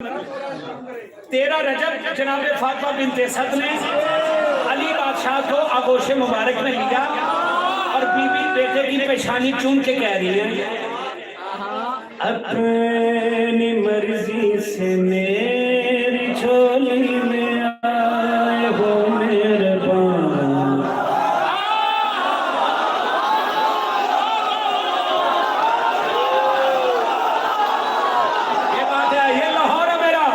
13 रजब जनाब फातिमा बिन्त असद ने अली बादशाह को आगोश मुबारक में लिया और बीबी बेटे की पेशानी चूम के कह रही है, अपनी मर्जी से मेरी झोली में आए हो मेहरबान। ये बात है, ये लाहौर है मेरा।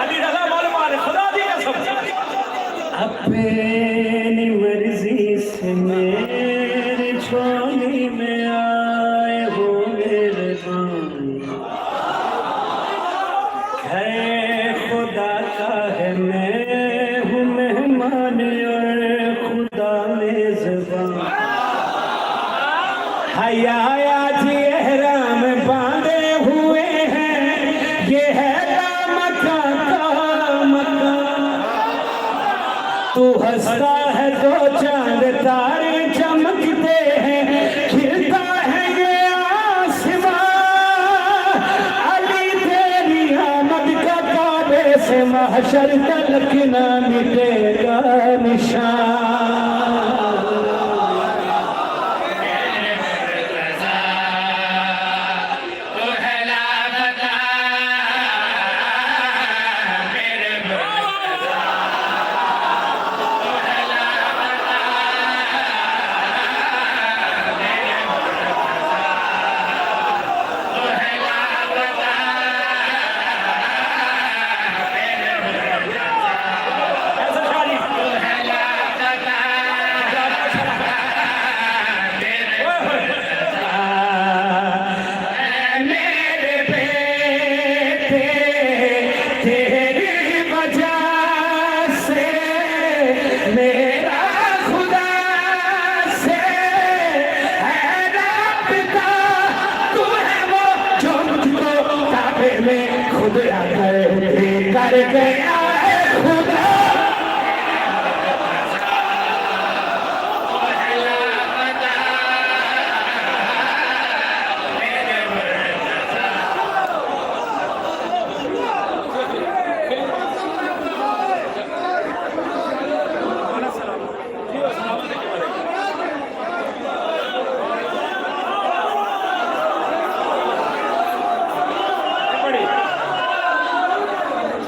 अली रजा मालूम आ रहे, खुदा दी कसम। अपनी मर्जी से मेरी झोली में आए हो मेहरबान। है खुदा का है, मैं हूँ मेहमान और खुदा मेज़बान। हया जी एहराम बांधे हुए हैं, ये है मकान का मकान। तू हंसता है तो चांद तारे चमकते हैं, खिलता है ये आसमां। अली तेरी आमद का काबे से महशर तक ना मिटेगा निशान। खुद कर गया है खुदा।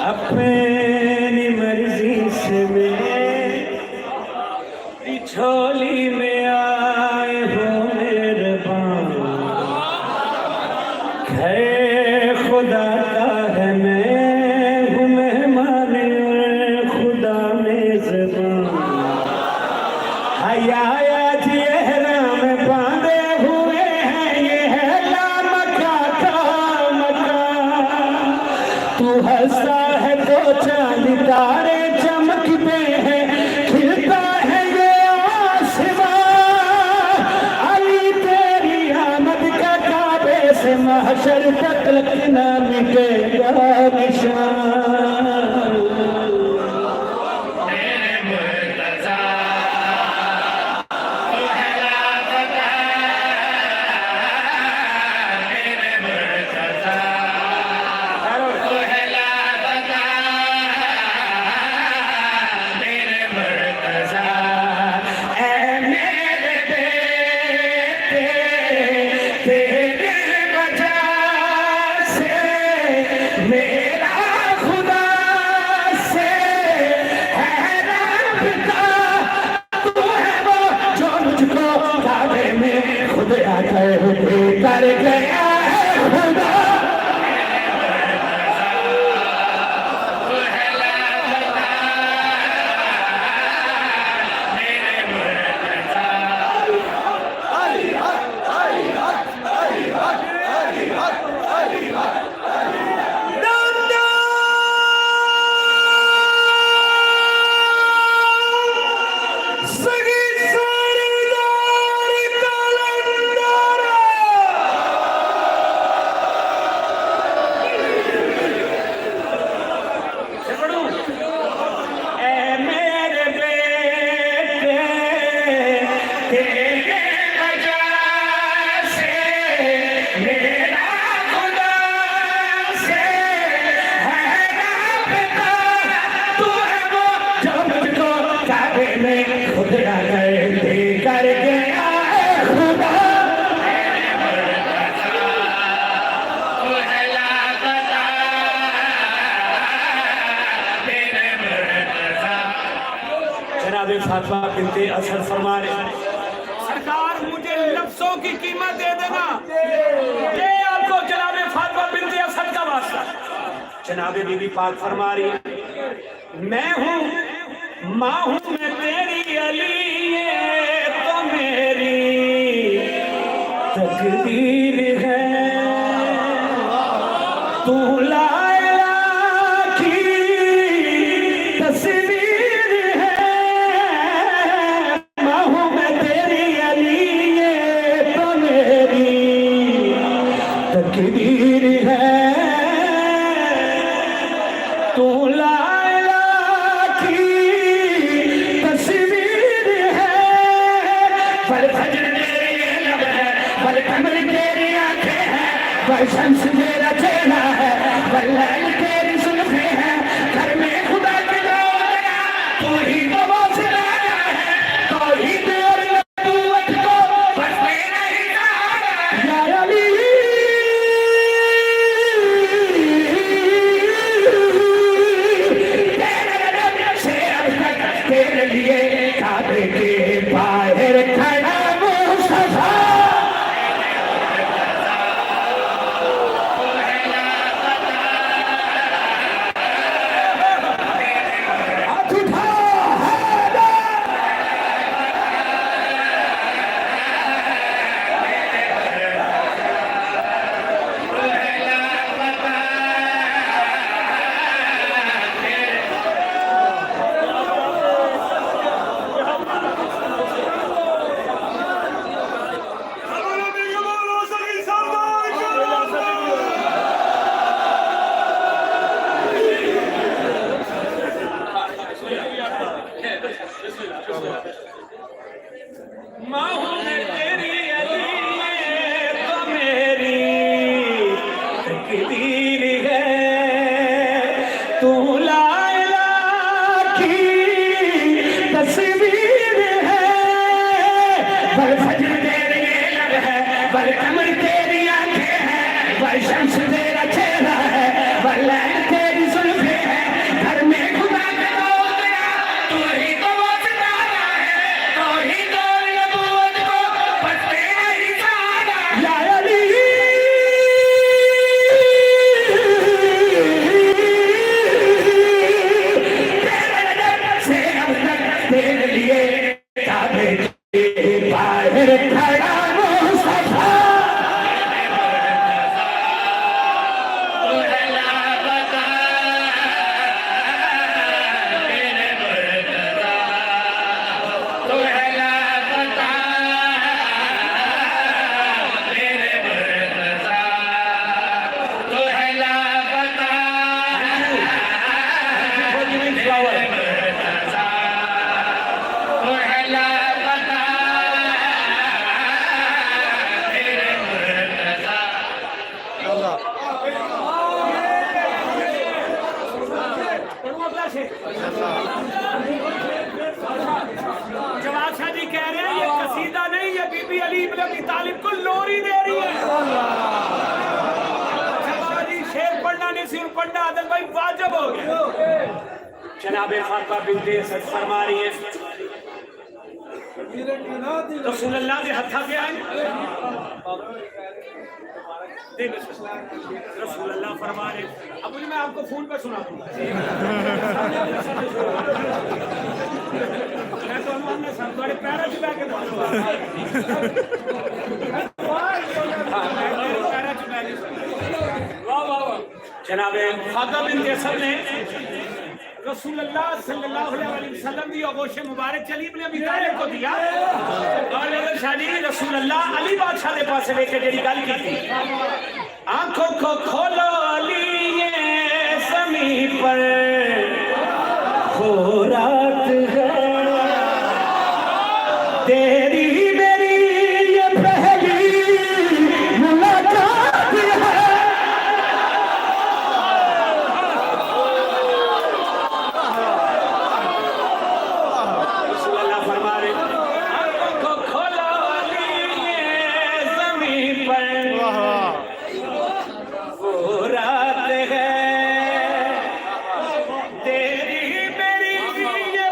अपनी मर्जी से मेरी झोली में आए हो मेहरबान। है खुदा का है, मैं हूँ मेहमान और खुदा मेज़बान। हया जी एहराम बांधे हुए हैं, ये है मक्का का मकान। तू हंसता है तो चांद तारे चमकते हैं, खिलता है ये आसमां। अली तेरी आमद का काबे से महशर तक ना मिटेगा निशान। कर गया है खुदा। बिनते असद फरमा रहे, सरकार मुझे लफ्जों की कीमत दे देना, ये आपको जनाब फातिमा बिनते असद का वास्ता। जनाब बीबी पाक फरमा रही है, मैं हूँ माँ हूँ मैं तेरी अली, ये तो मेरी तकदीर है, तू लायला की तस्वीर है, माँ हूँ मैं तेरी अली, ये तो मेरी तकदीर है, तू लायला की तस्वीर है, पर फजर तेरे लब है, पर कमर तेरी आंखें हैं, पर शम्स मेरा चेहरा है, पर लैल तेरी जुल्फें हैं, घर में खुदा की दौलत, तू ही तो वासिला है, तो ही तेरी नबूवत को बस मेरा ही सहारा है, या अली तेरे लिए काबे के बाहर खड़ा मुस्तफा, हाथ उठा हैदर, माँ हूँ मैं तेरी अली, ये तो मेरी तकदीर है, तू लायला की तस्वीर है, बल फजर तेरे लब है, बल कमर तेरी आंखें हैं, बल शम्स तेरा चेहरा है, बल लैल तेरी जुल्फें हैं, घर में खुदा का दौलत, तू ही तो वासिला है, तो ही तो नबूवत को बस तेरा ही सहारा है, या अली तेरे दर से अब तक तेरे लिए काबे के बाहर खड़ा मुस्तफा, जवाब शाह जी कह रहे हैं ये कसीदा नहीं, ये बीबी अली इब्न अबी तालिब को लोरी दे रही है। बाबा जी शेर पढ़ना नहीं सिर्फ पढ़ना आदत भाई वाजिब हो गया। जनाबे फातिमा बिनते असद फरमा रही है, रसूलुल्लाह के हत्था पे आए, रसूलुल्लाह फरमा रहे, अब मुझे मैं आपको फोन पर सुना दूंगा, मैं तो अनुमान सब थोड़े पैरों से बैठ के बोलूंगा, जनाबे फातिमा बिनते असद ने रसूलुल्लाह सल्लल्लाहु अलैहि वसल्लम की आगोश मुबारक अली इब्न अबी तालिब को दिया, और शादी रसूलुल्लाह अली बादशाह के पास लेके जेडी गल की थी, आंखों को खोलो अली ये ज़मीं पर हो रात है, तेरी मेरी ये पहली मुलाकात है, रसूलुल्लाह फरमा रहे, आंखों को खोलो अली ये ज़मीं पर वो रात है, तेरी मेरी ये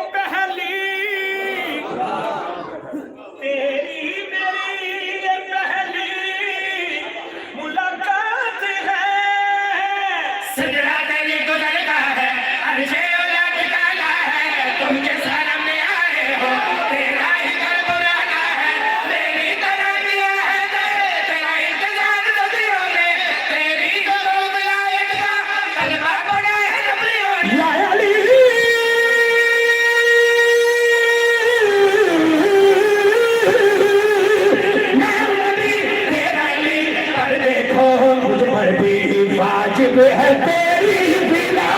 वाजिब है तेरी बिना